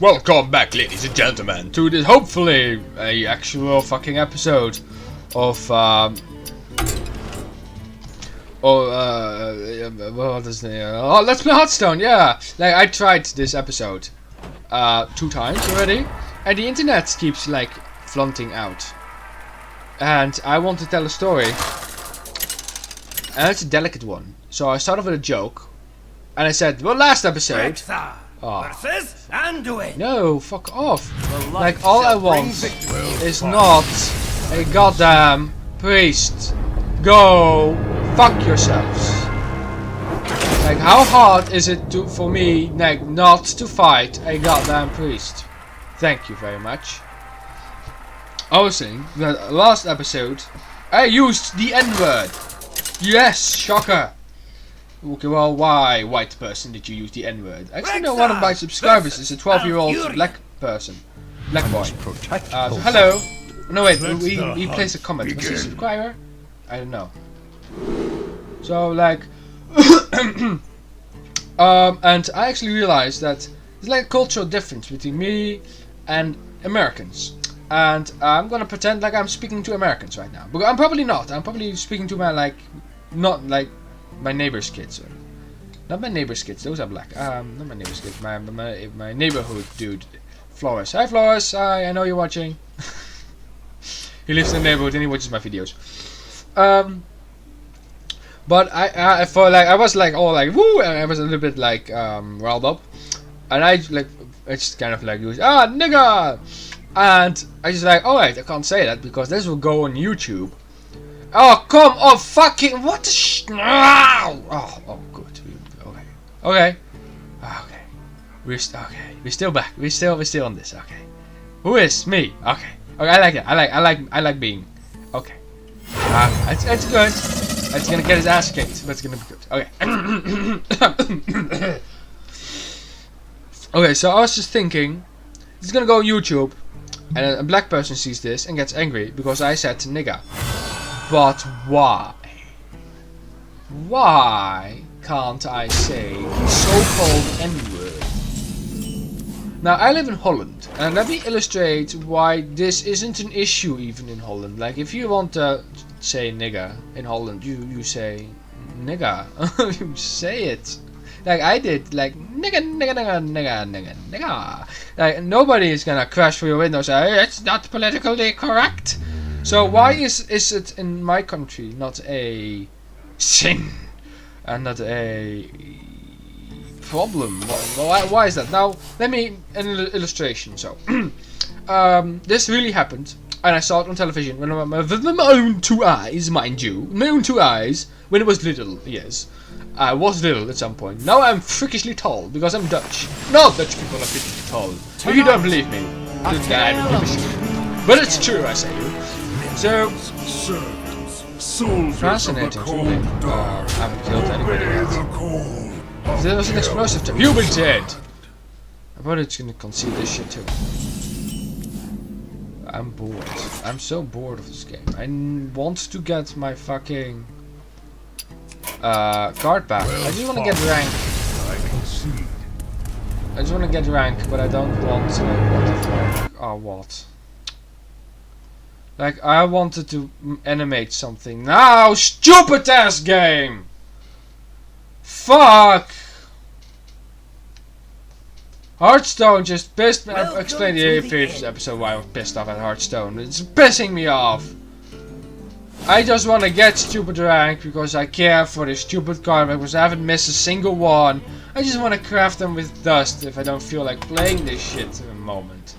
Welcome back, ladies and gentlemen, to this hopefully a actual fucking episode of what is the Let's Play Hearthstone. Yeah, like I tried this episode 2 times already, and the internet keeps like flaunting out, and I want to tell a story, and it's a delicate one. So I started with a joke, and I said, well, last episode. Versus Anduin. No, fuck off. Like, all I want is not a goddamn priest. Go fuck yourselves. Like, how hard is it for me, like, not to fight a goddamn priest? Thank you very much. I was saying that last episode I used the N-word. Yes, shocker. Okay, well, why, white person, did you use the N-word? Actually, no, one of my subscribers is a 12-year-old black person. Black boy. So hello. No, wait, he placed a comment. Was he a subscriber? I don't know. So, like... and I actually realized that there's like a cultural difference between me and Americans. And I'm gonna pretend like I'm speaking to Americans right now. But I'm probably not. I'm probably speaking to my, like... Not, like... my neighbor's kids, or not my neighbor's kids, those are black. Not my neighbor's kids, my neighborhood dude, Flores. Hi Flores, hi, I know you're watching. He lives in the neighborhood and he watches my videos. But I felt like I was like all like woo, and I was a little bit like riled up, and I just kind of like used nigga, and I just like, oh wait, I can't say that because this will go on YouTube. Oh, come on, fucking, what the oh, good. Okay. We're still back. We're still on this. Okay. Who is me? Okay. I like it. I like being. Okay. It's good. It's gonna get his ass kicked, but it's gonna be good. Okay. Okay, so I was just thinking, it's gonna go on YouTube, and a black person sees this and gets angry because I said nigga. But why? Why can't I say so-called N-word? Now, I live in Holland, and let me illustrate why this isn't an issue even in Holland. Like, if you want to say nigga in Holland, you say nigga. You say it. Like I did, like nigga. Like, nobody is gonna crash through your window and say, it's not politically correct. So why is it in my country not a sin and not a problem? Why is that? Now let me an illustration. So this really happened, and I saw it on television with my own 2 eyes, mind you, my own 2 eyes when it was little. Yes, I was little at some point. Now I'm freakishly tall because I'm Dutch. No, Dutch people are freakishly tall. If you don't believe me, then I don't give a shit. But it's true, I say you. So, fascinating to me. I haven't killed anybody yet. There was an explosive trap. You've been dead! I thought it's gonna concede this shit too. I'm bored. I'm so bored of this game. I want to get my fucking card back. I just want to get rank. I just want to get rank, but I don't want to. What the fuck? Oh, what? Like, I wanted to animate something. Now, stupid ass game! Fuck! Hearthstone just pissed me off. I explained in the previous episode why I'm pissed off at Hearthstone. It's pissing me off. I just want to get stupid rank because I care for this stupid card because I haven't missed a single one. I just want to craft them with dust if I don't feel like playing this shit in a moment.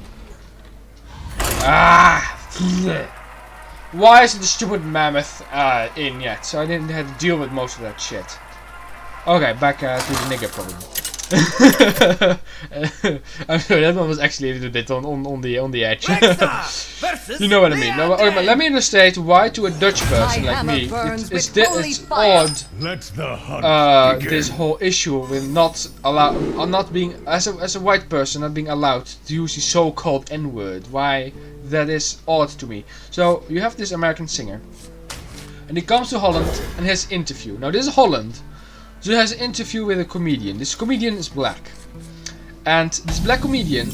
Why isn't the stupid mammoth in yet? So I didn't have to deal with most of that shit. Okay, back to the nigger problem. I'm sorry, that one was actually a little bit on the edge. You know what I mean. No, okay, but let me illustrate why to a Dutch person like me it's odd. This whole issue with not being as a white person not being allowed to use the so-called N-word. Why that is odd to me. So you have this American singer, and he comes to Holland and has an interview. Now this is Holland. So he has an interview with a comedian. This comedian is black. And this black comedian,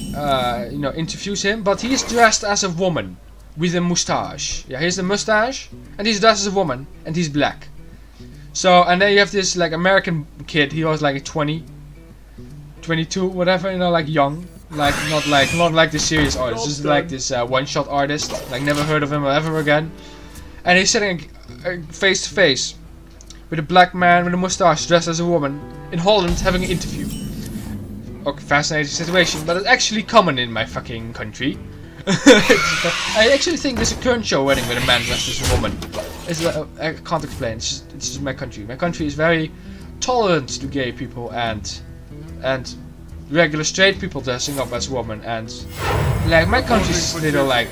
you know, interviews him, but he is dressed as a woman with a mustache. Yeah, here's the mustache, and he's dressed as a woman, and he's black. So, and then you have this like American kid. He was like 20, 22, whatever, you know, like young, like not like the serious artist, just like this one-shot artist. Like never heard of him ever again. And he's sitting face to face with a black man with a mustache dressed as a woman in Holland having an interview. Okay, fascinating situation, but it's actually common in my fucking country. I actually think there's a current show wedding with a man dressed as a woman. It's I can't explain. It's just my country. My country is very tolerant to gay people and regular straight people dressing up as women, and like my country's little like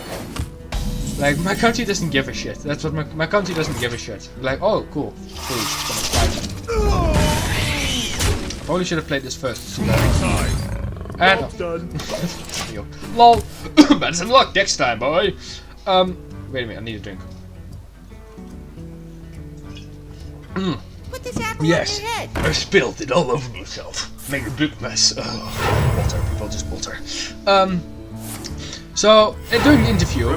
my country doesn't give a shit. That's what my country doesn't give a shit. Like, oh cool, probably should have played this first. And done. Lol. Better some luck next time, boy. Wait a minute, I need a drink. Put this apple Yes, on your head. I spilled it all over myself. Made a big mess. Water, people, just water. So during the interview,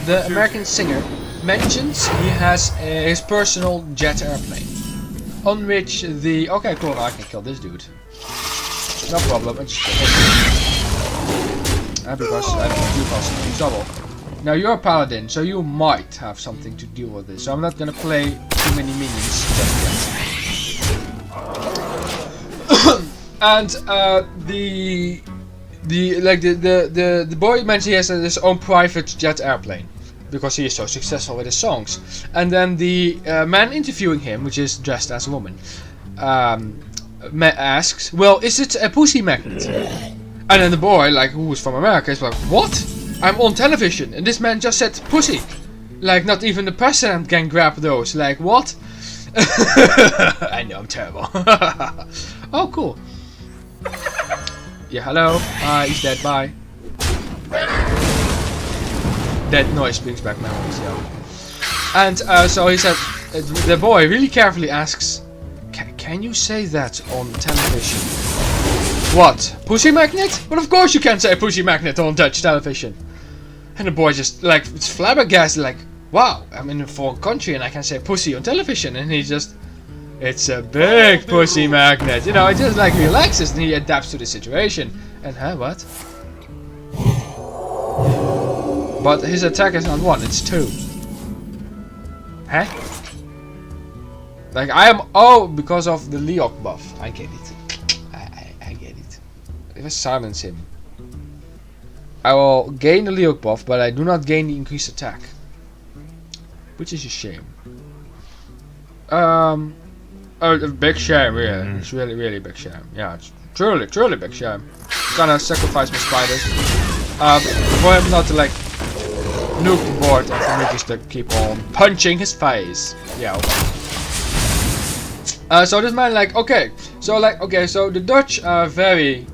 the American singer mentions he has his personal jet airplane, on which the okay, cool, I can kill this dude. No problem. It's because I don't do cause any trouble. Now you're a paladin, so you might have something to deal with this. So I'm not gonna play too many minions just yet. And the boy mentioned he has his own private jet airplane because he is so successful with his songs. And then the man interviewing him, which is dressed as a woman, asks, well, is it a pussy magnet? And then the boy, like, who was from America, is like, what? I'm on television and this man just said pussy. Like, not even the president can grab those. Like, what? I know, I'm terrible. Oh, cool. Yeah, hello. He's dead, bye. That noise brings back memories, yeah. And so he said, the boy really carefully asks, can you say that on television? What? Pussy magnet? Well, of course you can say pussy magnet on Dutch television. And the boy just, like, it's flabbergasted, like, wow, I'm in a foreign country and I can say pussy on television. And he just, it's a big pussy magnet. You know, it just, like, relaxes and he adapts to the situation. And, what? But his attack is not 1, it's 2. Huh? Like, I am, oh, because of the Leok buff. I get it. I get it. If I silence him, I will gain the Leok buff, but I do not gain the increased attack. Which is a shame. A big shame, really. It's really a big shame. Yeah, it's truly big shame. Gonna sacrifice my spiders. For him not to, like, nuke the board, and for me just to keep on punching his face. Yeah, okay. So this man, like, okay, so the Dutch are very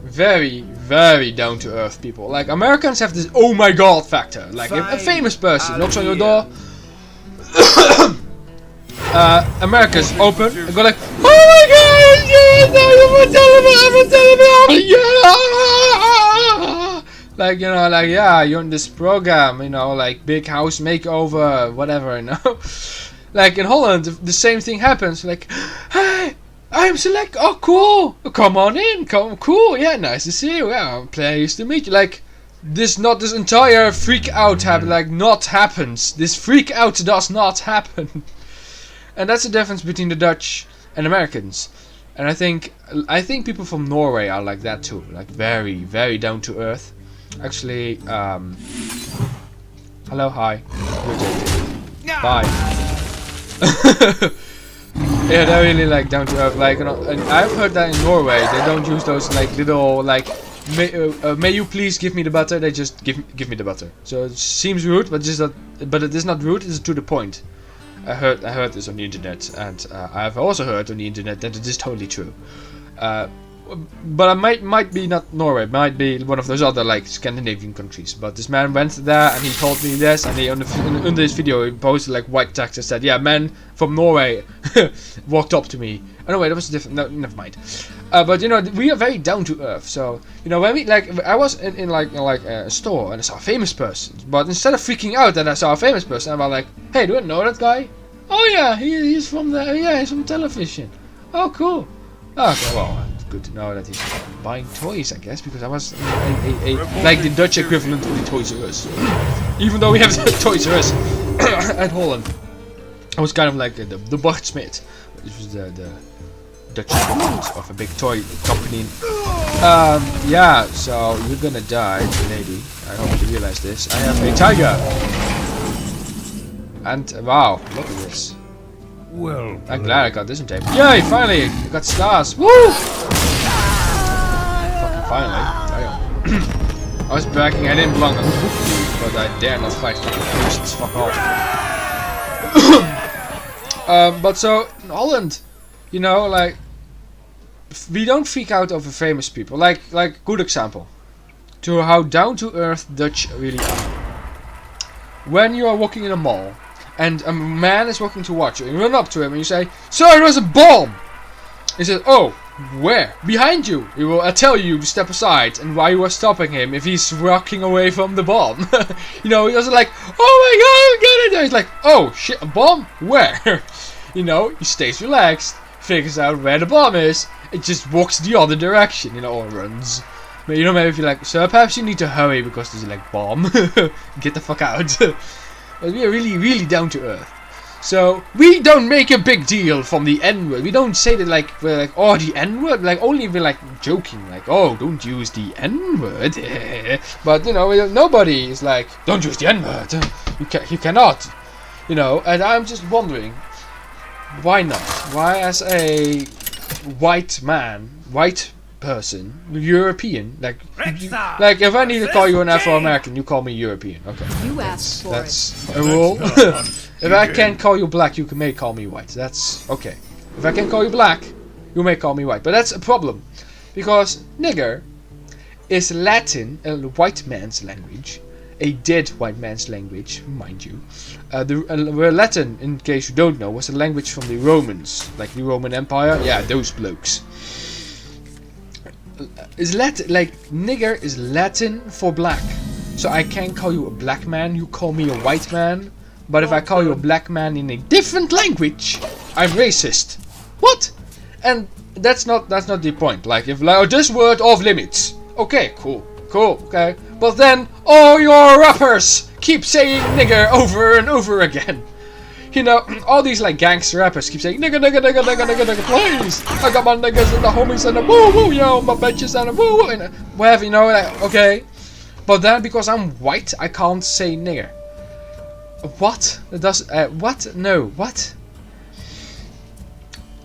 down to earth people. Like, Americans have this oh my god factor. Like, if a famous person knocks on your door, America's open and go like, oh my god, yeah! Like, you know, like, yeah, you're in this program, you know, like big house makeover, whatever, you know. Like in Holland, the same thing happens. Like, hey, I'm select. Oh, cool. Come on in. Come, cool. Yeah, nice to see you. Yeah, pleased to meet you. Like, this entire freak out happens. This freak out does not happen. And that's the difference between the Dutch and Americans. And I think people from Norway are like that too. Like very down to earth. Actually, hello, hi. Bye. Yeah, they're really like down to earth. Like, you know, and I've heard that in Norway they don't use those like little like may you please give me the butter. They just give me the butter. So it seems rude, but it is not rude. It's to the point. I heard this on the internet, and I've also heard on the internet that it is totally true. But I might be not Norway, might be one of those other like Scandinavian countries. But this man went there and he told me this, and he under this video he posted like white text and said, yeah, man from Norway walked up to me. Oh no, wait, that was different. No, never mind. But you know, we are very down to earth. So you know, when we I was in a store and I saw a famous person. But instead of freaking out that I saw a famous person, I was like, hey, do I know that guy? Oh yeah, he's from he's from television. Oh cool. Okay, well, it's good to know that he's buying toys, I guess, because I was like the Dutch equivalent of the Toys R Us. Even though we have the Toys R Us at Holland, I was kind of like the Bart Smith, which was the Dutch equivalent of a big toy company. Yeah, so you're gonna die, lady. I hope you realize this. I have a tiger, and wow, look at this. Well, I'm glad I got this in time. Yay, finally! I got stars! Woo! Fucking finally. I was bragging I didn't belong on the book league, but I dare not fight for the ghosts. Fuck off. But so, in Holland, you know, like, we don't freak out over famous people. Like good example to how down to earth Dutch really are. When you are walking in a mall, and a man is walking towards you, and you run up to him and you say, "Sir, there's a bomb!" He says, "Oh, where?" "Behind you." He will tell you to step aside, and why you are stopping him if he's walking away from the bomb. You know, he doesn't like, "Oh my god, get it!" He's like, "Oh shit, a bomb? Where?" You know, he stays relaxed, figures out where the bomb is, and just walks the other direction, you know, or runs. But you know, maybe if you're like, "Sir, perhaps you need to hurry because there's like bomb." Get the fuck out. But we are really, really down to earth. So we don't make a big deal from the N-word. We don't say that like we're like, oh, the N-word. Like only we're like joking, like, oh, don't use the N-word. But you know, nobody is like, don't use the N-word. You cannot. You know, and I'm just wondering, why not? Why, as a white man, white person, European, like if I need to call you an Afro-American, you call me European. Okay, You asked for that's a rule. If I can't call you black, you may call me white. That's okay. If I can call you black, you may call me white. But that's a problem, because nigger is Latin, a white man's language, a dead white man's language, mind you. Where Latin, in case you don't know, was a language from the Romans, like the Roman Empire. Yeah, those blokes. Is Latin, like nigger is Latin for black. So I can't call you a black man, you call me a white man. But if I call you a black man in a different language, I'm racist. What? And that's not the point. Like if like, this word off limits. Okay, cool, okay. But then all your rappers keep saying nigger over and over again. You know, all these like gangster rappers keep saying nigga, please. I got my niggas and the homies and the woo woo, yo, my bitches and the woo woo, and whatever, you know, like, okay. But then because I'm white, I can't say nigger. What? It does, what? No, what?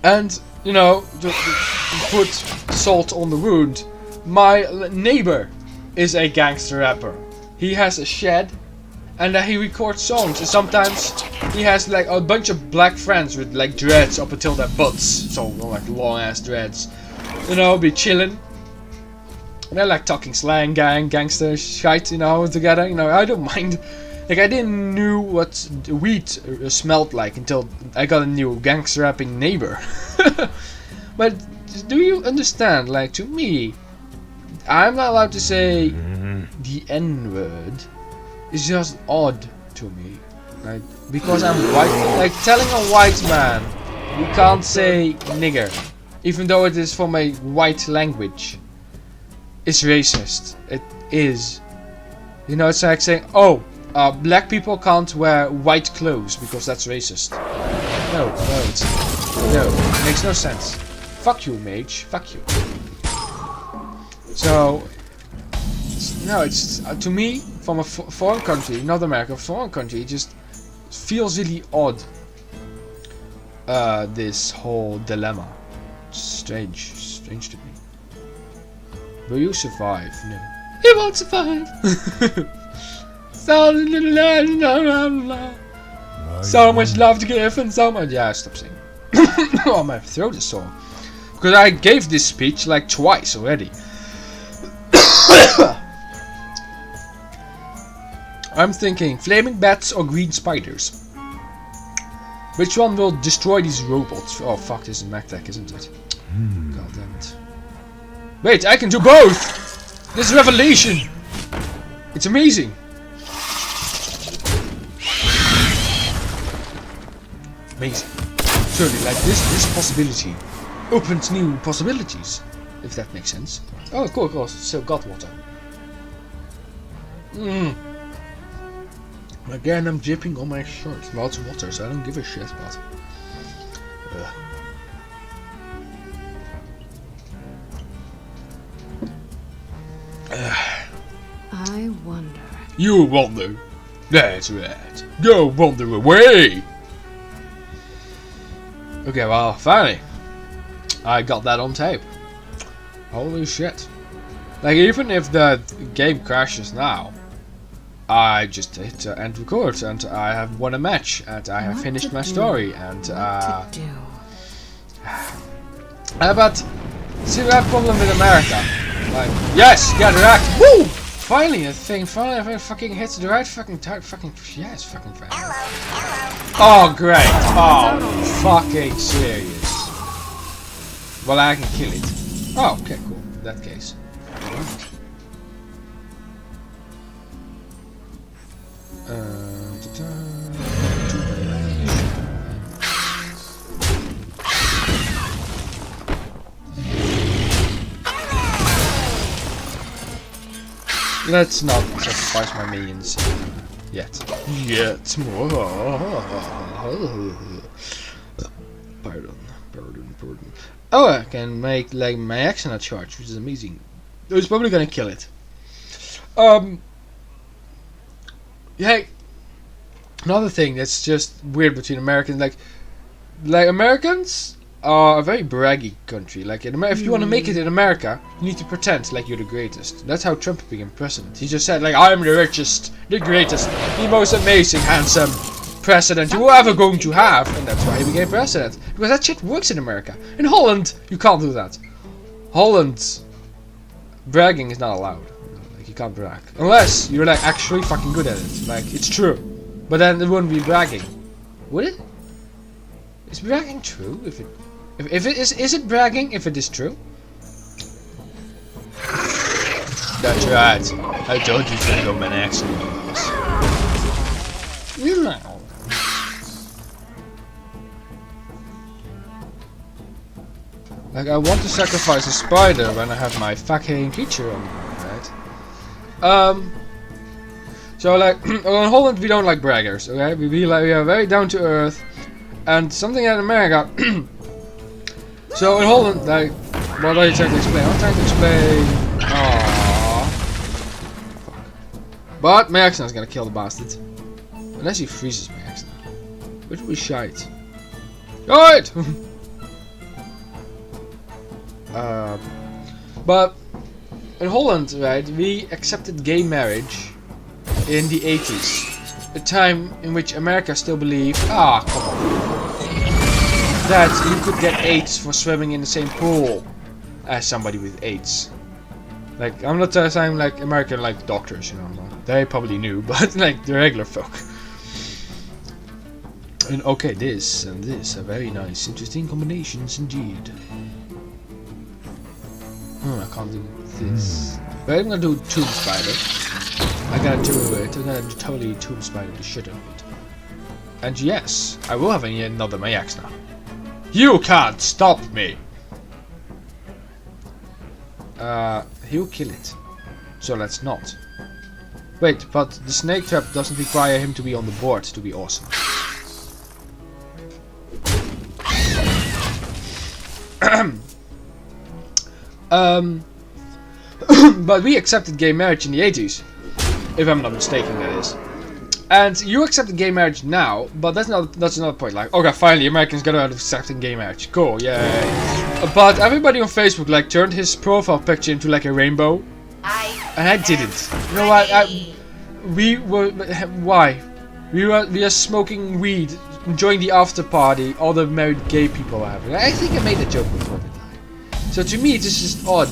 And, you know, to put salt on the wound, my neighbor is a gangster rapper. He has a shed. And he records songs, and sometimes he has like a bunch of black friends with like dreads up until their butts, so like long ass dreads. You know, be chilling. And they're like talking slang, gangster shite, you know, together. You know, I don't mind. Like I didn't know what weed smelled like until I got a new gangster rapping neighbor. But do you understand? Like to me, I'm not allowed to say the N-word. It's just odd to me, like because I'm white. Like telling a white man you can't say nigger, even though it is from a white language, is racist. It is. You know, it's like saying, oh, black people can't wear white clothes because that's racist. No, it makes no sense. Fuck you, mage. Fuck you. So, no, it's to me. From a foreign country, not America, a foreign country, it just feels really odd. This whole dilemma. It's strange to me. Will you survive? No. He won't survive. So much love to give and so much. Yeah, stop singing. Oh, my throat is sore. Because I gave this speech like twice already. I'm thinking flaming bats or green spiders. Which one will destroy these robots? Oh fuck, this is MacTech, isn't it? God damn it. Wait, I can do both! This is revelation! It's amazing! Amazing. Surely, like this possibility opens new possibilities, if that makes sense. Oh, cool, of course, still got water. Again, I'm dripping on my shirt. Lots of water, so I don't give a shit, but... I wonder. You wonder. That's right. Go wander away! Okay, well, finally. I got that on tape. Holy shit. Like, even if the game crashes now, I just hit end record and I have won a match and I have finished my story and but see that problem with America. Like, yes, get wrecked. Woo! Finally a thing, finally fucking hits the right fucking type, fucking yes, fucking fine. Oh great. Oh fucking serious. Well, I can kill it. Oh, okay, cool. In that case. Let's not sacrifice my minions yet. Pardon. Oh, I can make like my action at charge, which is amazing. It's probably gonna kill it. Yeah. Another thing that's just weird between Americans, like Americans are a very braggy country. Like if you want to make it in America, you need to pretend like you're the greatest. That's how Trump became president. He just said like, I'm the richest, the greatest, the most amazing, handsome president you were ever going to have, and that's why he became president. Because that shit works in America. In Holland, you can't do that. Holland, bragging is not allowed. Like you can't brag unless you're like actually fucking good at it. Like it's true, but then it wouldn't be bragging, would it? Is bragging true? If it is it bragging if it is true? That's right. I told you to go my accent. Like I want to sacrifice a spider when I have my fucking creature on me, right? So like in Holland we don't like braggers, okay? We are very down to earth, and something in America. So in Holland, like, what are you trying to explain? I'm trying to explain. Aww. Fuck. But my accent is gonna kill the bastard, unless he freezes my accent, which will be shite. Shite. But in Holland, right, we accepted gay marriage in the 80s, a time in which America still believed, come on, that you could get AIDS for swimming in the same pool as somebody with AIDS. Like, I'm not saying like American like doctors, you know, they probably knew, but like the regular folk. And okay, this and this are very nice, interesting combinations indeed. I can't do this. But I'm gonna do Tomb Spider. I'm gonna totally Tomb Spider the shit out of it. And yes, I will have another Mayax now. You can't stop me! He'll kill it. So let's not. Wait, but the snake trap doesn't require him to be on the board to be awesome. But we accepted gay marriage in the 80s, if I'm not mistaken, that is. And you accepted gay marriage now, but that's another point. Like, okay, finally, Americans got out of accepting gay marriage. Cool, yay. But everybody on Facebook like turned his profile picture into like a rainbow, and I didn't. You know what? Why? We are smoking weed, enjoying the after party. All the married gay people are having. I think I made a joke before that time. So to me, it's just odd.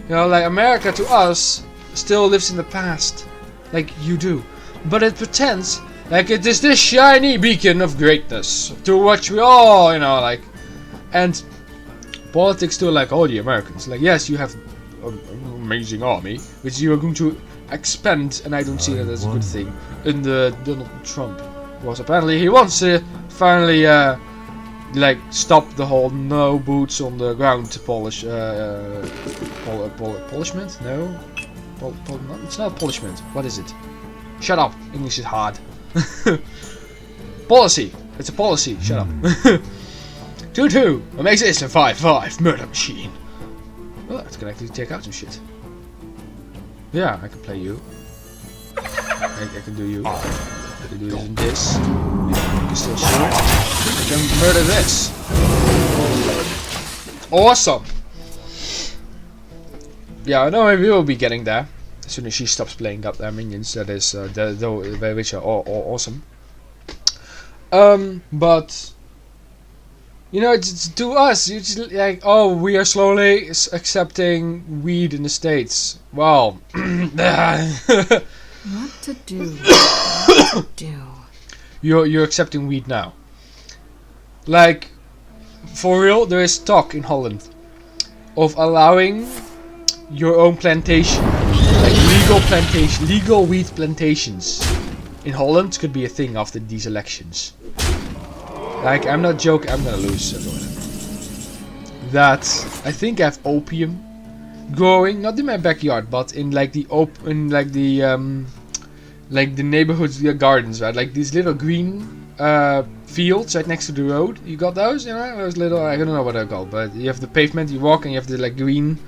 You know, like America to us still lives in the past, like you do. But it pretends like it is this shiny beacon of greatness to which we all, you know, like. And politics too, like all the Americans. Like, yes, you have amazing army, which you are going to expand, and I don't see that as a good thing, under Donald Trump. Because apparently he wants to finally like stop the whole no boots on the ground polishment? No? It's not polishment. What is it? Shut up. English is hard. Policy. It's a policy. Shut up. 2-2. What makes this a 5-5 murder machine? Well, that can actually take out some shit. Yeah, I can play you. I can do you. I can do this and this. You can still shoot. I can murder this. Awesome. Yeah, I know we will be getting there as soon as she stops playing goddamn minions. That is, which are awesome. But you know, it's to us. It's like, oh, we are slowly accepting weed in the States. Wow. What to do? What to do? You're accepting weed now. Like, for real, there is talk in Holland of allowing your own plantation, like legal weed plantations in Holland could be a thing after these elections. Like, I'm not joking, I'm gonna lose everyone. That I think I have opium growing, not in my backyard, but in like the neighborhood gardens, right? Like these little green fields right next to the road. You got those, you know, those little, I don't know what they're called, but you have the pavement, you walk, and you have the like green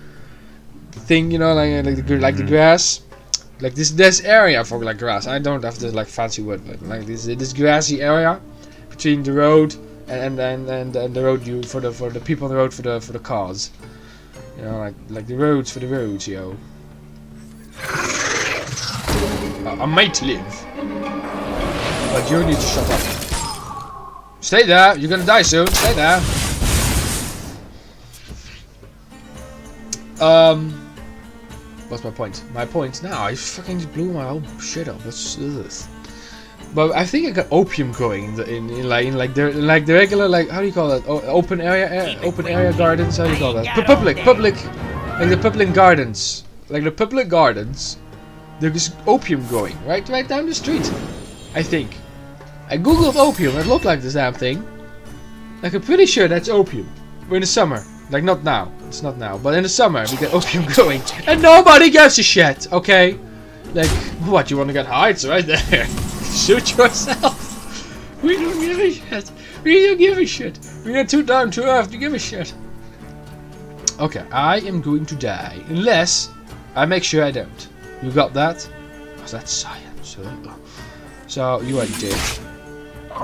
thing, you know, like the grass. Like this area for like grass. I don't have the like fancy word, but like this grassy area between the road and the road for the people on the road for the cars. You know, like the roads for the roads, yo. I might live, but you need to shut up. Stay there. You're gonna die soon. Stay there. What's my point? My point now. I fucking just blew my whole shit up. What's this? But I think I got opium growing in the regular, like, how do you call that? Open area gardens. How do you call that? Public, like the public gardens, There's opium growing right down the street. I think. I googled opium. It looked like this damn thing. Like, I'm pretty sure that's opium. We're in the summer. Like, not now. It's not now. But in the summer, we get opium growing. And nobody gives a shit, okay? Like, what, you want to get high? It's right there. Shoot yourself. We don't give a shit. We don't give a shit. We are too down to earth to give a shit. Okay, I am going to die. Unless I make sure I don't. You got that? Oh, that's science. So, you are dead.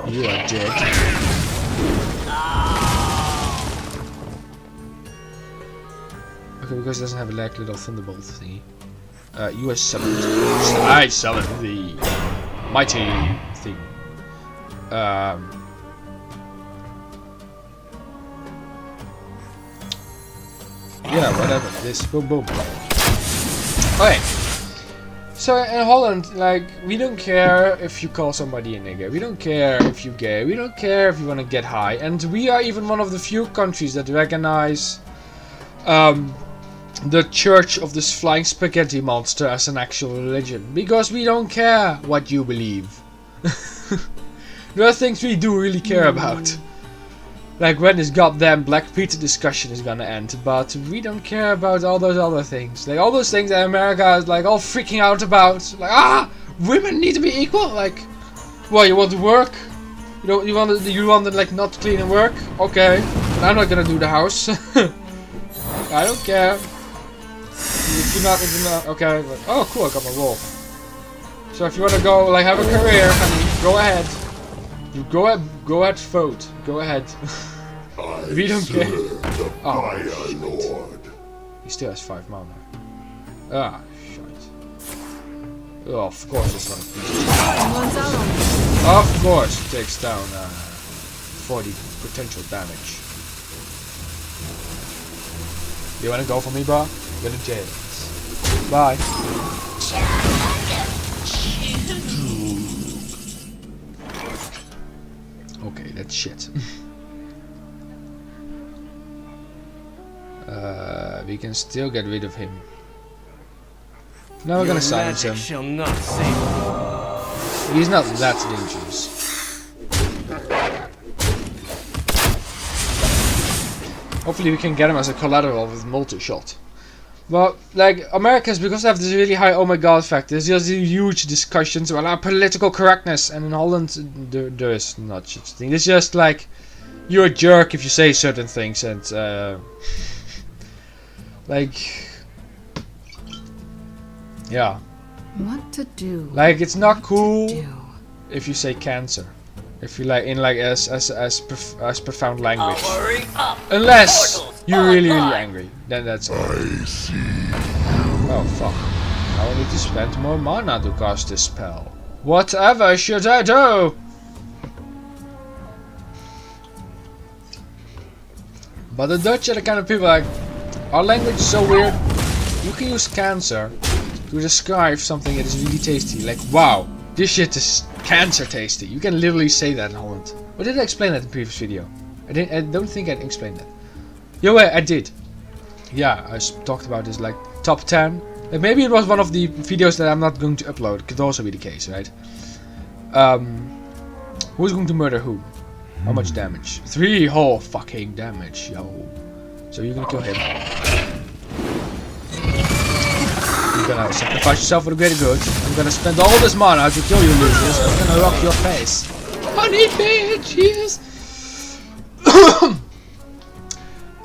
You are dead. Okay, because it doesn't have a like little thunderbolt thingy. You are summoned. I summon the mighty thing. Yeah, whatever. This boom boom. Okay. So in Holland, like, we don't care if you call somebody a nigger. We don't care if you're gay. We don't care if you want to get high. And we are even one of the few countries that recognize the Church of this Flying Spaghetti Monster as an actual religion. Because we don't care what you believe. There are things we do really care about. Like when this goddamn Black Peter discussion is gonna end. But we don't care about all those other things. Like all those things that America is like all freaking out about. Like, women need to be equal. Like, well, you want to work? You want to like not clean and work? Okay, but I'm not gonna do the house. I don't care. If you're not, okay. Like, oh, cool! I got my wolf. So if you want to go, like, have a career, honey, go ahead. You go ahead, vote. Go ahead. We don't care. Oh, shit. He still has 5 mana. Ah, shit. Oh, of course this one. Of course, it takes down 40 potential damage. You wanna go for me, bro? Go to jail. Bye. Okay, that's shit. we can still get rid of him. Now we're gonna silence him. Shall not save. He's not that dangerous. Hopefully we can get him as a collateral with multi-shot. But like Americans, because they have this really high oh my god factor, there's just huge discussions about our political correctness, and in Holland there is not such a thing. It's just like you're a jerk if you say certain things, and like yeah. What to do? Like it's not What to cool do? if you say cancer. If you like in like as profound language. Hurry up. Unless Portals you're really online. angry, then that's it. I see. Oh fuck! Now I need to spend more mana to cast this spell. Whatever should I do? But the Dutch are the kind of people like, our language is so weird. You can use cancer to describe something that is really tasty. Like, wow, this shit is cancer tasty. You can literally say that in Holland. Or did I explain that in the previous video? I don't think I explained that. Yo, wait, I did. Yeah, I talked about this like top 10. Like, maybe it was one of the videos that I'm not going to upload. It could also be the case, right? Who's going to murder who? How much damage? 3 whole fucking damage, yo. So you're gonna kill him. You're gonna sacrifice yourself for the greater good. I'm gonna spend all this mana to kill you, losers. I'm gonna rock your face. Honey bitch, yes.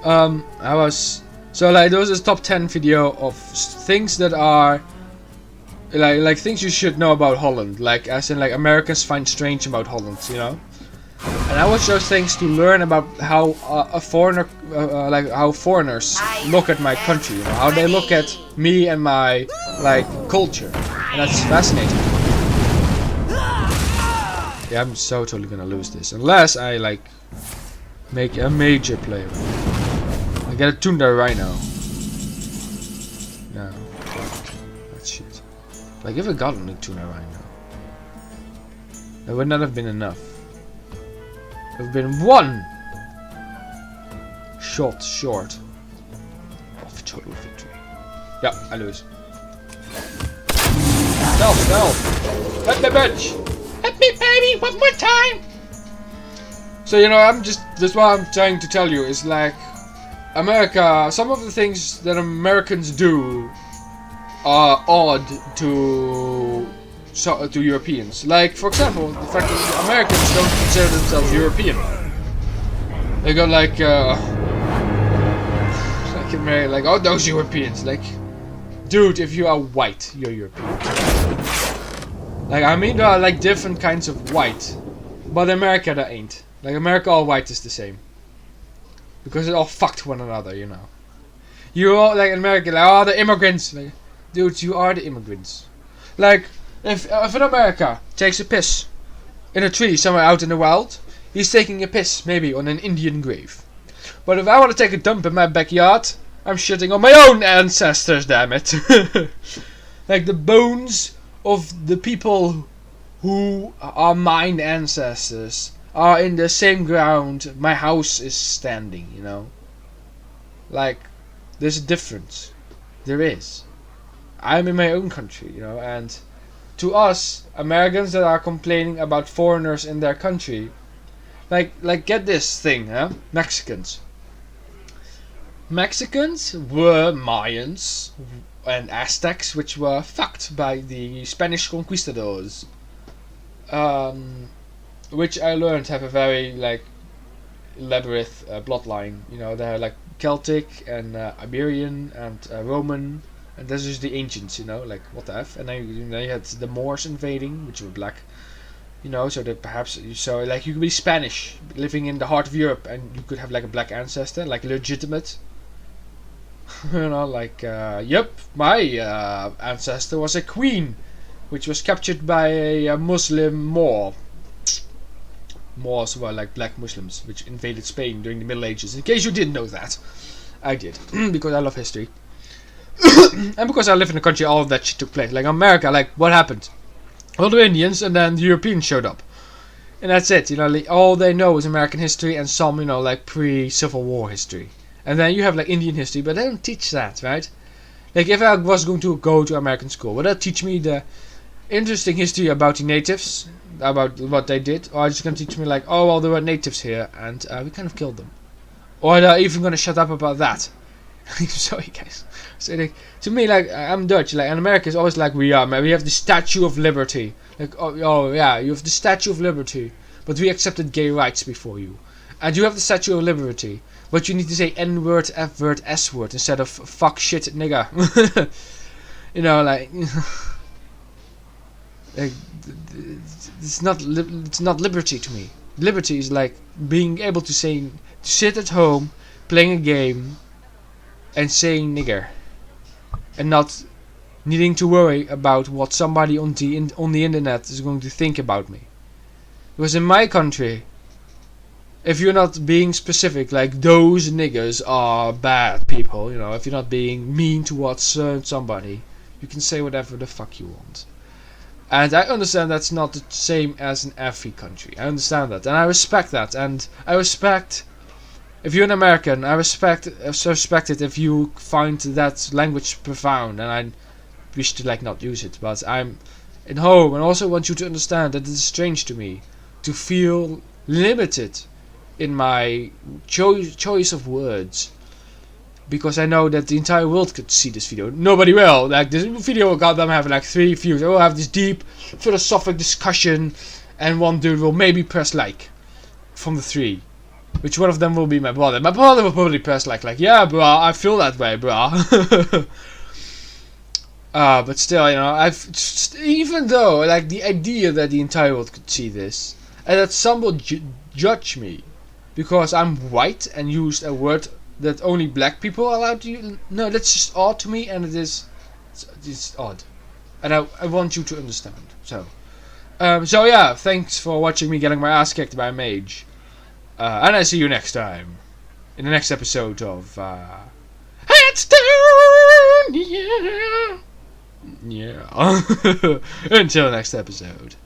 I was so like there was this top 10 video of things that are like things you should know about Holland, like as in like Americans find strange about Holland, you know. And I watch those things to learn about how a foreigner, like how foreigners look at my country, you know, how they look at me and my like culture, and that's fascinating. Yeah, I'm so totally gonna lose this unless I like make a major play. I get a Tundra Rhino. No, that's shit. Like if I got a Tundra Rhino, that would not have been enough. There have been one shot short of total victory. Yeah, I lose. Stealth! Let me bitch! Let me baby one more time! So you know, that's what I'm trying to tell you is like America, some of the things that Americans do are odd to Europeans. Like, for example, the fact that Americans don't consider themselves European. They go like oh, those Europeans. Like, dude, if you are white, you're European. Like, I mean, there are like different kinds of white, but in America there ain't. Like, America, all white is the same. Because they all fucked one another, you know. You all, like, in America, like, oh, the immigrants. Like, dude, you are the immigrants. Like, if an America takes a piss in a tree somewhere out in the wild, he's taking a piss maybe on an Indian grave. But if I want to take a dump in my backyard, I'm shitting on my own ancestors, damn it. Like the bones of the people who are mine ancestors are in the same ground my house is standing, you know. Like, there's a difference. There is. I'm in my own country, you know, and to us, Americans that are complaining about foreigners in their country, like get this thing, huh? Mexicans were Mayans and Aztecs, which were fucked by the Spanish conquistadors, which I learned have a very like elaborate bloodline. You know, they're like Celtic and Iberian and Roman. And this is the ancients, you know, like what the F. And then you had the Moors invading, which were black, you know, so that perhaps, so like you could be Spanish, living in the heart of Europe, and you could have like a black ancestor, like legitimate. You know, like, yep, my ancestor was a queen, which was captured by a Muslim Moor. Moors were like black Muslims, which invaded Spain during the Middle Ages. In case you didn't know that, I did, because I love history. And because I live in a country, all of that shit took place. Like America, like what happened? All the Indians and then the Europeans showed up, and that's it. You know, like, all they know is American history and some, you know, like pre-Civil War history. And then you have like Indian history, but they don't teach that, right? Like if I was going to go to American school, would that teach me the interesting history about the natives, about what they did, or are just gonna teach me like, oh well, there were natives here and we kind of killed them, or they're even gonna shut up about that? I'm sorry guys. So like, to me, like I'm Dutch, like, and America is always like we have the Statue of Liberty, like oh yeah, you have the Statue of Liberty, but we accepted gay rights before you, and you have the Statue of Liberty, but you need to say N-word, F-word, S-word instead of fuck, shit, nigga. You know, like, like it's not liberty to me. Liberty is like being able to sit at home, playing a game, and saying nigger, and not needing to worry about what somebody on the internet is going to think about me. Because in my country, if you're not being specific, like those niggers are bad people, you know, if you're not being mean towards somebody, you can say whatever the fuck you want. And I understand that's not the same as in every country. I understand that, and I respect that, and I respect if you're an American. I respect it if you find that language profound, and I wish to like not use it. But I'm at home, and also want you to understand that it is strange to me to feel limited in my choice of words, because I know that the entire world could see this video. Nobody will. Like, this video will goddamn have like 3 views. I will have this deep philosophic discussion, and one dude will maybe press like from the 3. Which one of them will be my brother? My brother will probably press like yeah, bro, I feel that way, bro. But still, you know, even though like the idea that the entire world could see this, and that some will judge me because I'm white and used a word that only black people are allowed to use. No, that's just odd to me, and it's odd, and I want you to understand. So yeah, thanks for watching me getting my ass kicked by a mage, and I see you next time in the next episode of Hearthstone. Yeah. Until next episode.